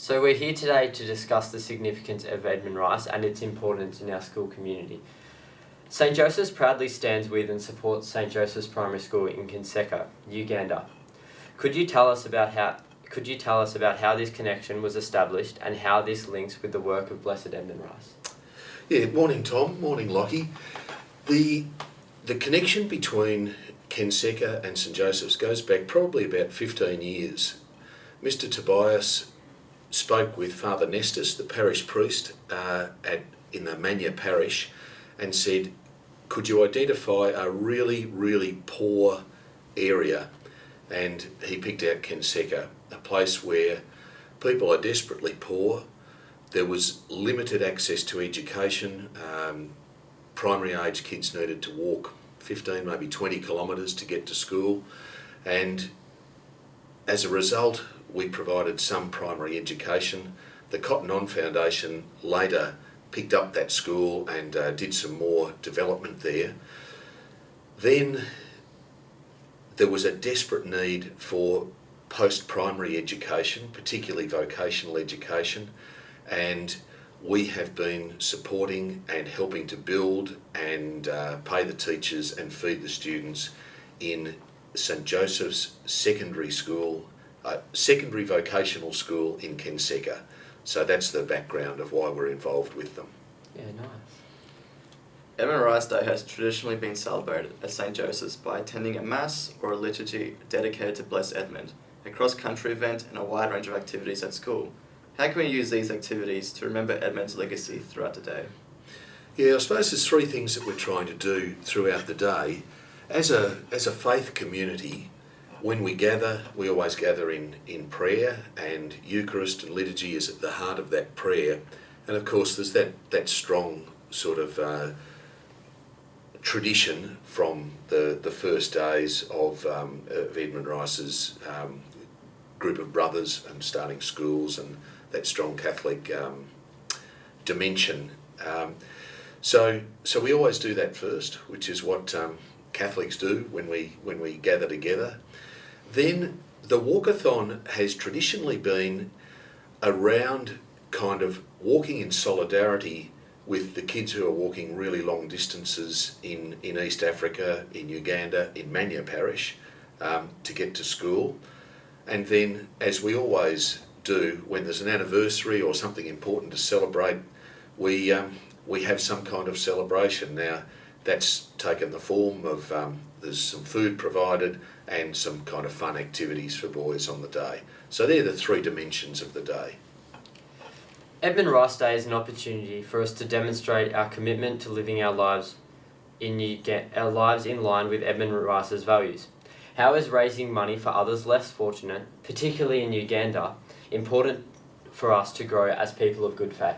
So we're here today to discuss the significance of Edmund Rice and its importance in our school community. St Joseph's proudly stands with and supports St Joseph's Primary School in Kinseka, Uganda. Could you tell us about how this connection was established and how this links with the work of Blessed Edmund Rice? Yeah, morning Tom, morning Lockie. The connection between Kinseka and St Joseph's goes back probably about 15 years. Mr Tobias spoke with Father Nestus, the parish priest in the Manya parish, and said, could you identify a really, really poor area? And he picked out Kinseka, a place where people are desperately poor. There was limited access to education. Primary age kids needed to walk 15, maybe 20 kilometres to get to school. And as a result, we provided some primary education. The Cotton On Foundation later picked up that school and did some more development there. Then there was a desperate need for post-primary education, particularly vocational education, and we have been supporting and helping to build and pay the teachers and feed the students in St Joseph's Secondary School, Secondary Vocational School in Kinseka. So that's the background of why we're involved with them. Yeah, nice. Edmund Rice Day has traditionally been celebrated at St Joseph's by attending a mass or a liturgy dedicated to Blessed Edmund, a cross-country event and a wide range of activities at school. How can we use these activities to remember Edmund's legacy throughout the day? Yeah, I suppose there's three things that we're trying to do throughout the day. As a faith community, when we gather, we always gather in prayer, and Eucharist and liturgy is at the heart of that prayer. And of course there's that strong sort of tradition from the first days of Edmund Rice's group of brothers and starting schools, and that strong Catholic dimension. So we always do that first, which is what Catholics do when we gather together. Then the walkathon has traditionally been around kind of walking in solidarity with the kids who are walking really long distances in East Africa, in Uganda, in Manya parish, to get to school. And then, as we always do, when there's an anniversary or something important to celebrate, we have some kind of celebration. Now, that's taken the form of there's some food provided and some kind of fun activities for boys on the day. So they're the three dimensions of the day. Edmund Rice Day is an opportunity for us to demonstrate our commitment to living our lives in line with Edmund Rice's values. How is raising money for others less fortunate, particularly in Uganda, important for us to grow as people of good faith?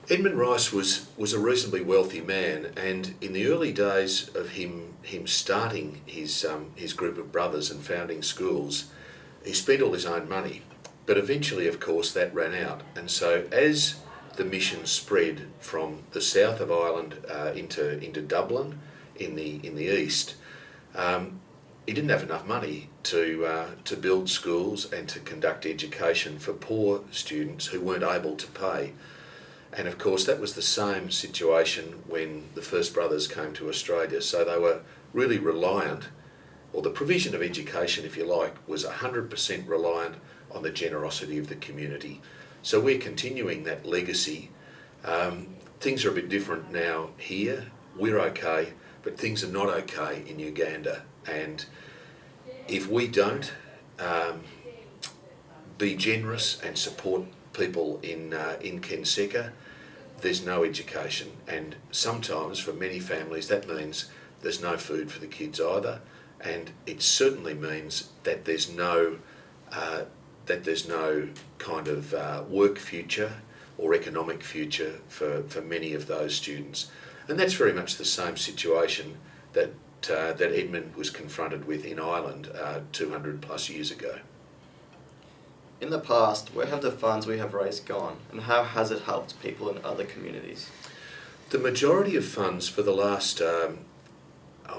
Edmund Rice was a reasonably wealthy man, and in the early days of him starting his group of brothers and founding schools, he spent all his own money. But eventually, of course, that ran out, and so as the mission spread from the south of Ireland into Dublin in the east, he didn't have enough money to build schools and to conduct education for poor students who weren't able to pay. And of course that was the same situation when the first brothers came to Australia, so they were really reliant, or the provision of education, if you like, was 100% reliant on the generosity of the community. So we're continuing that legacy. Things are a bit different now here. We're okay, but things are not okay in Uganda. And if we don't be generous and support people in Kinseka, there's no education, and sometimes for many families that means there's no food for the kids either, and it certainly means that there's no kind of work future or economic future for many of those students. And that's very much the same situation that Edmund was confronted with in Ireland 200 plus years ago. In the past, where have the funds we have raised gone, and how has it helped people in other communities? The majority of funds for the last, I'm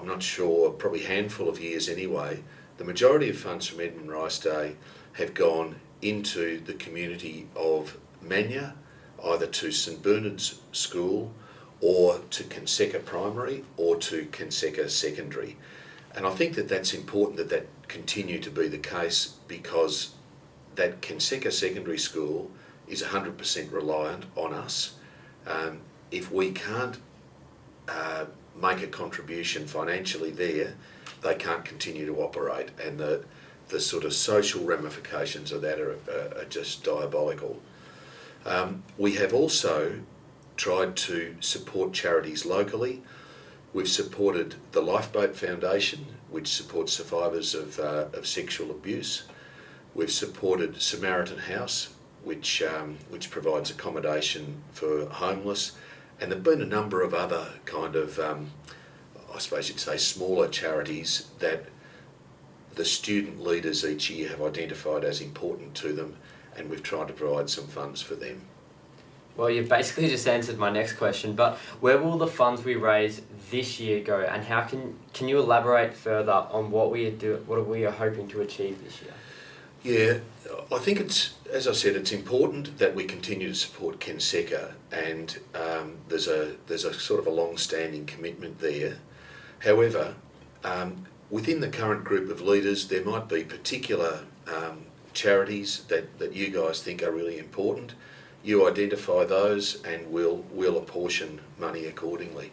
not sure, probably handful of years anyway, the majority of funds from Edmund Rice Day have gone into the community of Manya, either to St Bernard's School or to Kinseca Primary or to Kinseca Secondary. And I think that that's important that that continue to be the case, because that Kinseca Secondary School is 100% reliant on us. If we can't make a contribution financially there, they can't continue to operate, and the sort of social ramifications of that are just diabolical. We have also tried to support charities locally. We've supported the Lifeboat Foundation, which supports survivors of sexual abuse. We've supported Samaritan House, which provides accommodation for homeless, and there've been a number of other kind of, I suppose you'd say, smaller charities that the student leaders each year have identified as important to them, and we've tried to provide some funds for them. Well, you've basically just answered my next question, but where will the funds we raise this year go, and how can you elaborate further on what we are hoping to achieve this year? Yeah, I think it's, as I said, it's important that we continue to support Kinseca, and there's a sort of a long-standing commitment there. However, within the current group of leaders, there might be particular charities that you guys think are really important. You identify those, and we'll apportion money accordingly.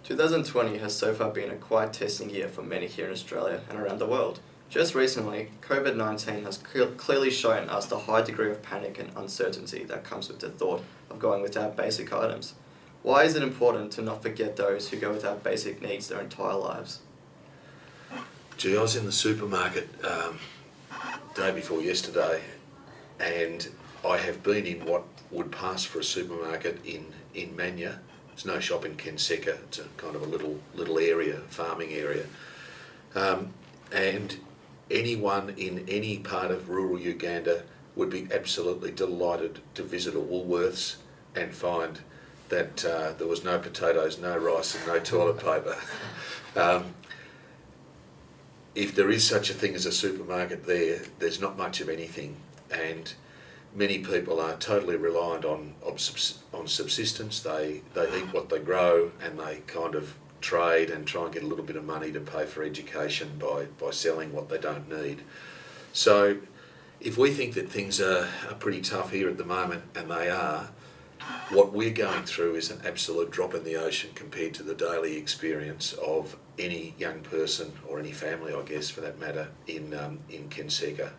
2020 has so far been a quiet testing year for many here in Australia and around the world. Just recently, COVID-19 has clearly shown us the high degree of panic and uncertainty that comes with the thought of going without basic items. Why is it important to not forget those who go without basic needs their entire lives? Gee, I was in the supermarket day before yesterday, and I have been in what would pass for a supermarket in Manya. There's no shop in Kinseca. It's a kind of a little area, farming area. And anyone in any part of rural Uganda would be absolutely delighted to visit a Woolworths and find that there was no potatoes, no rice and no toilet paper. If there is such a thing as a supermarket there, there's not much of anything, and many people are totally reliant on subsistence. They eat what they grow, and they kind of trade and try and get a little bit of money to pay for education by selling what they don't need. So if we think that things are pretty tough here at the moment, and they are, what we're going through is an absolute drop in the ocean compared to the daily experience of any young person, or any family, I guess, for that matter, in Kinseca.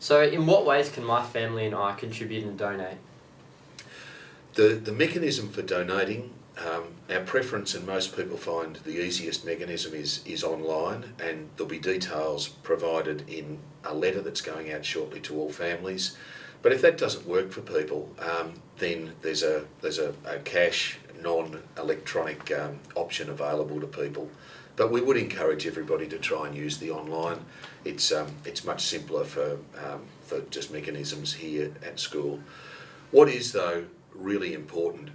So in what ways can my family and I contribute and donate? The mechanism for donating, our preference, and most people find the easiest mechanism is online, and there'll be details provided in a letter that's going out shortly to all families. But if that doesn't work for people, then there's a cash, non-electronic option available to people. But we would encourage everybody to try and use the online. It's much simpler for just mechanisms here at school. What is, though, really important,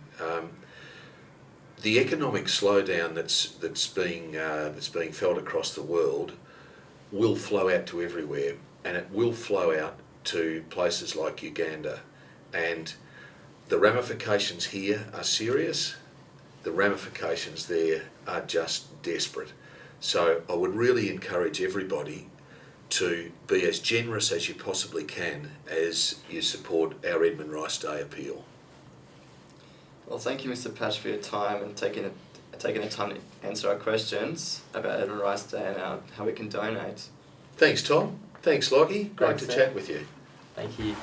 the economic slowdown that's being felt across the world will flow out to everywhere, and it will flow out to places like Uganda, and the ramifications here are serious. The ramifications there are just desperate. So I would really encourage everybody to be as generous as you possibly can as you support our Edmund Rice Day appeal. Well, thank you, Mr. Patch, for your time and taking the time to answer our questions about Edmund Rice Day and how we can donate. Thanks, Tom. Thanks, Lockie. Great Thanks, to Sam. chat with you. Thank you.